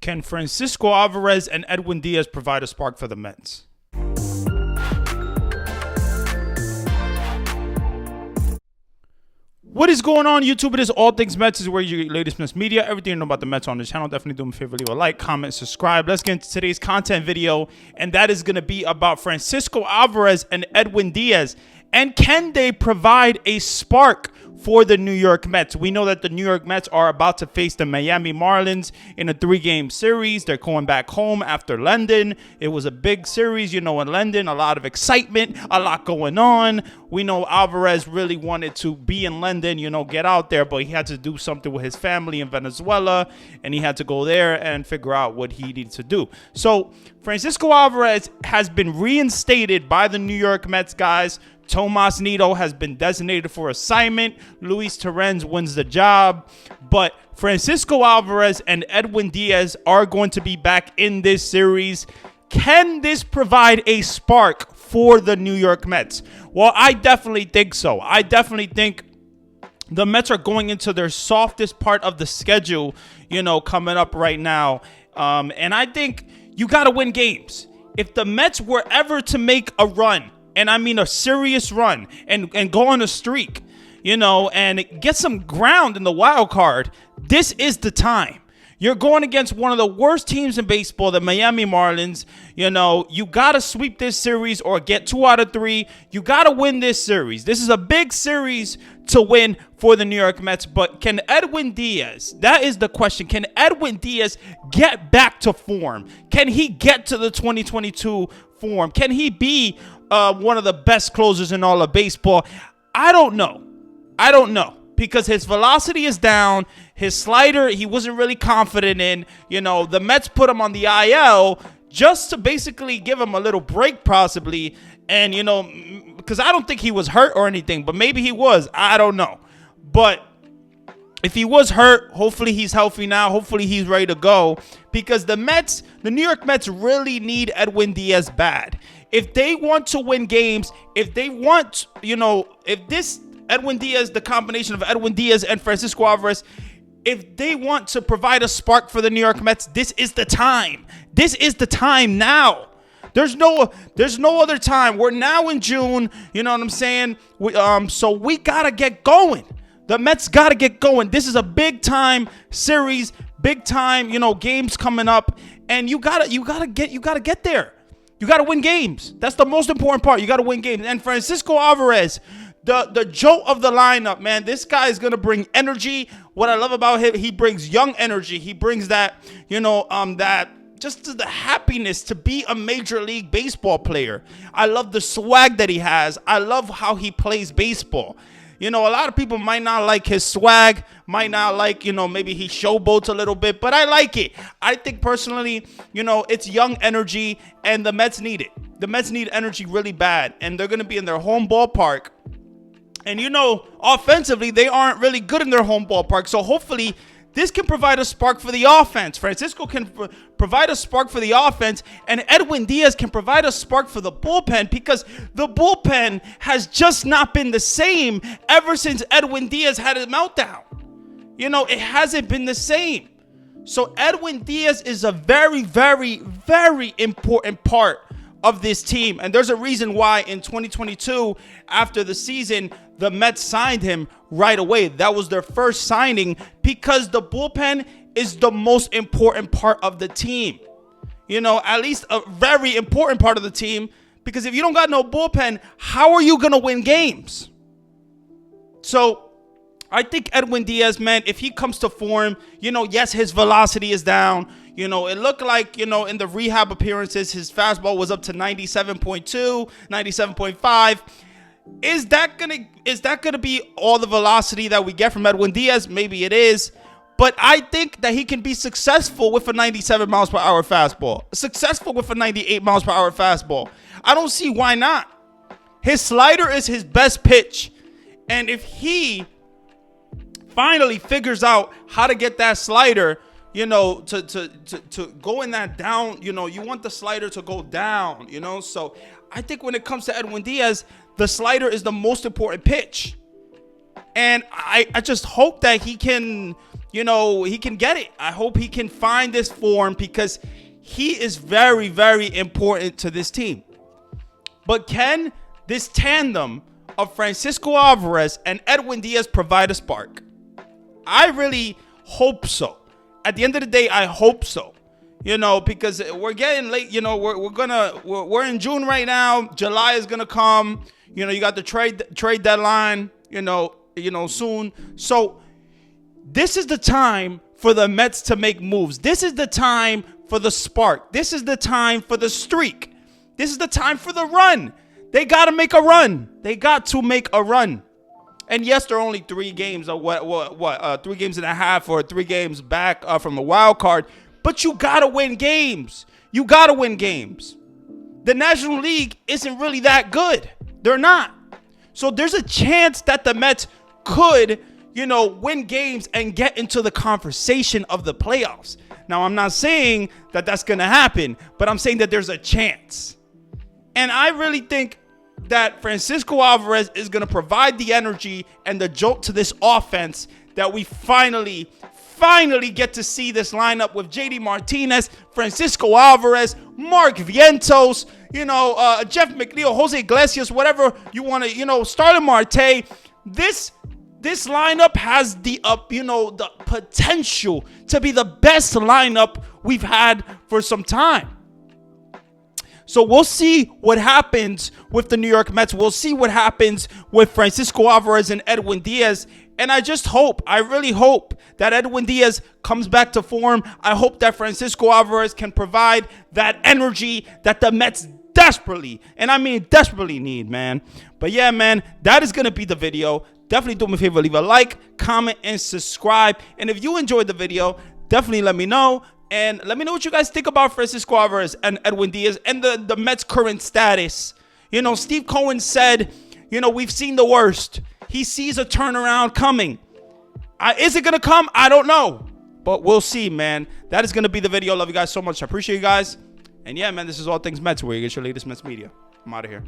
Can Fransisco Alvarez and Edwin Diaz provide a spark for the Mets? What is going on, YouTube? It is All Things Mets. This is where you get latest Mets media. Everything you know about the Mets on this channel. Definitely do me a favor, leave a like, comment, subscribe. Let's get into today's content video, and that is going to be about Fransisco Alvarez and Edwin Diaz. And can they provide a spark for the New York Mets? We know that the New York Mets are about to face the Miami Marlins in a 3-game series. They're going back home after London. It was a big series, in London. A lot of excitement, a lot going on. We know Alvarez really wanted to be in London, get out there, but he had to do something with his family in Venezuela, and he had to go there and figure out what he needed to do. So Fransisco Alvarez has been reinstated by the New York Mets, guys. Tomas Nido has been designated for assignment. Luis Torrens wins the job. But Fransisco Alvarez and Edwin Diaz are going to be back in this series. Can this provide a spark for the New York Mets? Well, I definitely think so. I definitely think the Mets are going into their softest part of the schedule, coming up right now. And I think you got to win games. If the Mets were ever to make a run, and I mean a serious run, and go on a streak, and get some ground in the wild card, this is the time. You're going against one of the worst teams in baseball, the Miami Marlins. You got to sweep this series or get 2 out of 3. You got to win this series. This is a big series to win for the New York Mets. But can Edwin Diaz, that is the question, can Edwin Diaz get back to form? Can he get to the 2022 form? Can he be one of the best closers in all of baseball? I don't know. Because his velocity is down. His slider, he wasn't really confident in. The Mets put him on the IL just to basically give him a little break possibly. And, because I don't think he was hurt or anything, but maybe he was. I don't know. But if he was hurt, hopefully he's healthy now. Hopefully he's ready to go, because the New York Mets really need Edwin Diaz bad. If they want to win games, if they want, if this Edwin Diaz, the combination of Edwin Diaz and Fransisco Alvarez, if they want to provide a spark for the New York Mets, this is the time. This is the time now. There's no other time. We're now in June. You know what I'm saying? So we gotta get going. The Mets gotta get going. This is a big time series, big time, games coming up, and you gotta get there. You gotta win games. That's the most important part. You gotta win games. And Fransisco Alvarez, the jolt of the lineup, man. This guy is gonna bring energy. What I love about him, he brings young energy. He brings that, that just the happiness to be a Major League Baseball player. I love the swag that he has. I love how he plays baseball. A lot of people might not like his swag, might not like, maybe he showboats a little bit, but I like it. I think personally, it's young energy, and the Mets need it. The Mets need energy really bad, and they're going to be in their home ballpark. And, offensively, they aren't really good in their home ballpark, so hopefully this can provide a spark for the offense. Fransisco can provide a spark for the offense, and Edwin Diaz can provide a spark for the bullpen, because the bullpen has just not been the same ever since Edwin Diaz had a meltdown. It hasn't been the same. So Edwin Diaz is a very, very, very important part of this team. And there's a reason why in 2022, after the season, the Mets signed him right away. That was their first signing, because the bullpen is the most important part of the team. At least a very important part of the team, because if you don't got no bullpen, how are you going to win games? So I think Edwin Diaz, man, if he comes to form, yes, his velocity is down. It looked like, in the rehab appearances, his fastball was up to 97.2, 97.5. Is that gonna be all the velocity that we get from Edwin Diaz? Maybe it is. But I think that he can be successful with a 97 miles per hour fastball, successful with a 98 miles per hour fastball. I don't see why not. His slider is his best pitch. And if he finally figures out how to get that slider, to go in that down, you want the slider to go down, So I think when it comes to Edwin Diaz, the slider is the most important pitch. And I just hope that he can, he can get it. I hope he can find this form because he is very, very important to this team. But can this tandem of Fransisco Alvarez and Edwin Diaz provide a spark? I really hope so. At the end of the day, I hope so. Because we're getting late. We're in June right now. July is gonna come. You got the trade deadline. Soon. So this is the time for the Mets to make moves. This is the time for the spark. This is the time for the streak. This is the time for the run. They got to make a run. They got to make a run. And yes, they're only 3 games or 3 games and a half or 3 games back from the wild card. But you got to win games. You got to win games. The National League isn't really that good. They're not. So there's a chance that the Mets could, win games and get into the conversation of the playoffs. Now, I'm not saying that that's going to happen, but I'm saying that there's a chance. And I really think that Fransisco Alvarez is going to provide the energy and the jolt to this offense that we finally get to see this lineup with JD Martinez, Fransisco Alvarez, Mark Vientos, Jeff McNeil, Jose Iglesias, whatever you want to, Starling Marte. This lineup has the the potential to be the best lineup we've had for some time. So we'll see what happens with the New York Mets. We'll see what happens with Fransisco Alvarez and Edwin Diaz. And I really hope that Edwin Diaz comes back to form. I hope that Fransisco Alvarez can provide that energy that the Mets desperately need, man. But yeah, man, that is going to be the video. Definitely do me a favor, leave a like, comment, and subscribe. And if you enjoyed the video, definitely let me know. And let me know what you guys think about Fransisco Alvarez and Edwin Diaz and the Mets' current status. Steve Cohen said, we've seen the worst. He sees a turnaround coming. Is it going to come? I don't know. But we'll see, man. That is going to be the video. Love you guys so much. I appreciate you guys. And yeah, man, this is All Things Mets, where you get your latest Mets media. I'm out of here.